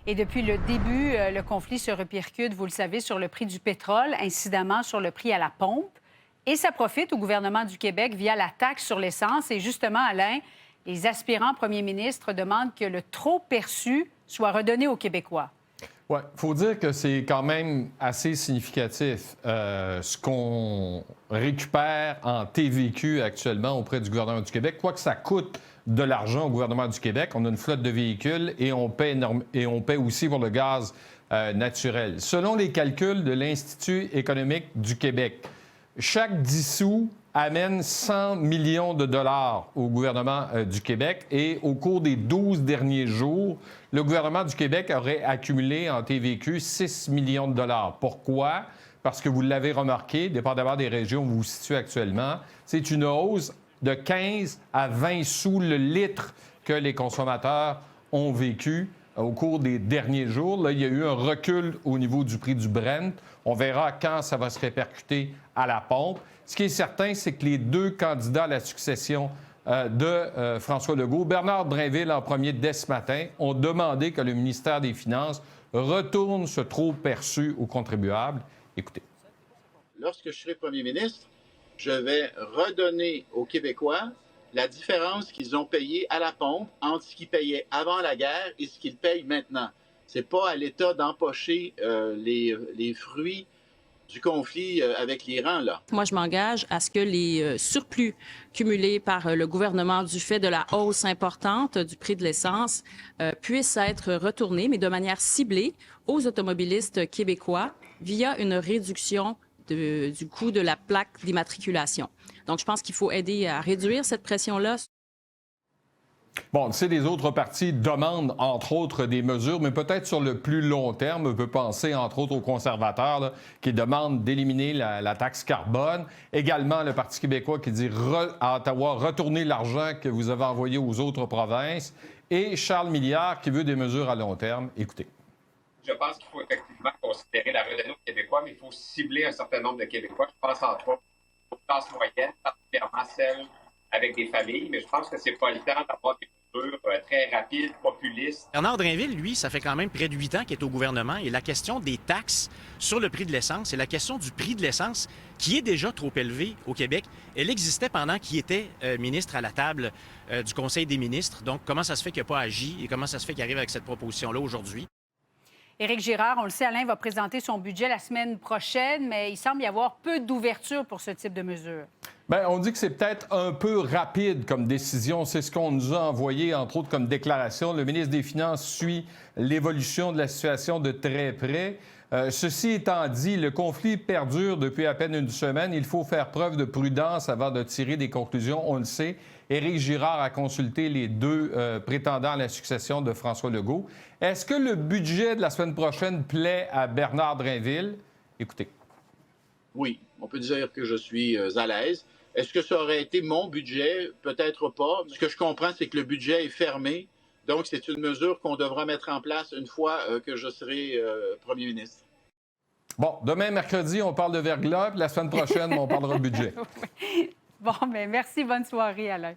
Et depuis le début, le conflit se répercute, vous le savez, sur le prix du pétrole, incidemment sur le prix à la pompe. Et ça profite au gouvernement du Québec via la taxe sur l'essence. Et justement, Alain, les aspirants premiers ministres demandent que le trop perçu soit redonné aux Québécois. Oui, il faut dire que c'est quand même assez significatif ce qu'on récupère en TVQ actuellement auprès du gouvernement du Québec. Quoi que ça coûte de l'argent au gouvernement du Québec, on a une flotte de véhicules et on paie aussi pour le gaz naturel. Selon les calculs de l'Institut économique du Québec, chaque 10 sous amène 100 millions de dollars au gouvernement du Québec. Et au cours des 12 derniers jours, le gouvernement du Québec aurait accumulé en TVQ 6 millions de dollars. Pourquoi? Parce que vous l'avez remarqué, dépendamment des régions où vous vous situez actuellement, c'est une hausse de 15 à 20 sous le litre que les consommateurs ont vécu au cours des derniers jours. Là, il y a eu un recul au niveau du prix du Brent. On verra quand ça va se répercuter à la pompe. Ce qui est certain, c'est que les deux candidats à la succession de François Legault, Bernard Drainville en premier dès ce matin, ont demandé que le ministère des Finances retourne ce trop perçu aux contribuables. Écoutez. Lorsque je serai premier ministre, je vais redonner aux Québécois la différence qu'ils ont payée à la pompe entre ce qu'ils payaient avant la guerre et ce qu'ils payent maintenant. C'est pas à l'État d'empocher les fruits du conflit avec l'Iran, là. Moi, je m'engage à ce que les surplus cumulés par le gouvernement du fait de la hausse importante du prix de l'essence puissent être retournés, mais de manière ciblée, aux automobilistes québécois via une réduction du coût de la plaque d'immatriculation. Donc, je pense qu'il faut aider à réduire cette pression-là. Bon, tu sais, les autres partis demandent, entre autres, des mesures, mais peut-être sur le plus long terme. On peut penser, entre autres, aux conservateurs là, qui demandent d'éliminer la taxe carbone. Également, le Parti québécois qui dit à Ottawa, retourner l'argent que vous avez envoyé aux autres provinces. Et Charles Milliard qui veut des mesures à long terme. Écoutez. Je pense qu'il faut effectivement considérer la redonnée aux Québécois, mais il faut cibler un certain nombre de Québécois. Je pense entre autres aux classes moyennes, particulièrement celles avec des familles, mais je pense que c'est pas le temps d'avoir des mesures très rapides, populistes. Bernard Drainville, lui, ça fait quand même près de 8 ans qu'il est au gouvernement et la question des taxes sur le prix de l'essence et la question du prix de l'essence, qui est déjà trop élevé au Québec, elle existait pendant qu'il était ministre à la table du Conseil des ministres. Donc, comment ça se fait qu'il n'a pas agi et comment ça se fait qu'il arrive avec cette proposition-là aujourd'hui? Éric Girard, on le sait, Alain va présenter son budget la semaine prochaine, mais il semble y avoir peu d'ouverture pour ce type de mesures. Bien, on dit que c'est peut-être un peu rapide comme décision. C'est ce qu'on nous a envoyé, entre autres, comme déclaration. Le ministre des Finances suit l'évolution de la situation de très près. Ceci étant dit, le conflit perdure depuis à peine une semaine. Il faut faire preuve de prudence avant de tirer des conclusions. On le sait. Éric Girard a consulté les deux prétendants à la succession de François Legault. Est-ce que le budget de la semaine prochaine plaît à Bernard Drainville? Écoutez. Oui, on peut dire que je suis à l'aise. Est-ce que ça aurait été mon budget? Peut-être pas. Ce que je comprends, c'est que le budget est fermé. Donc, c'est une mesure qu'on devra mettre en place une fois que je serai premier ministre. Bon, demain, mercredi, on parle de verglas, puis la semaine prochaine, on parlera de budget. Bon, bien, merci. Bonne soirée, Alain.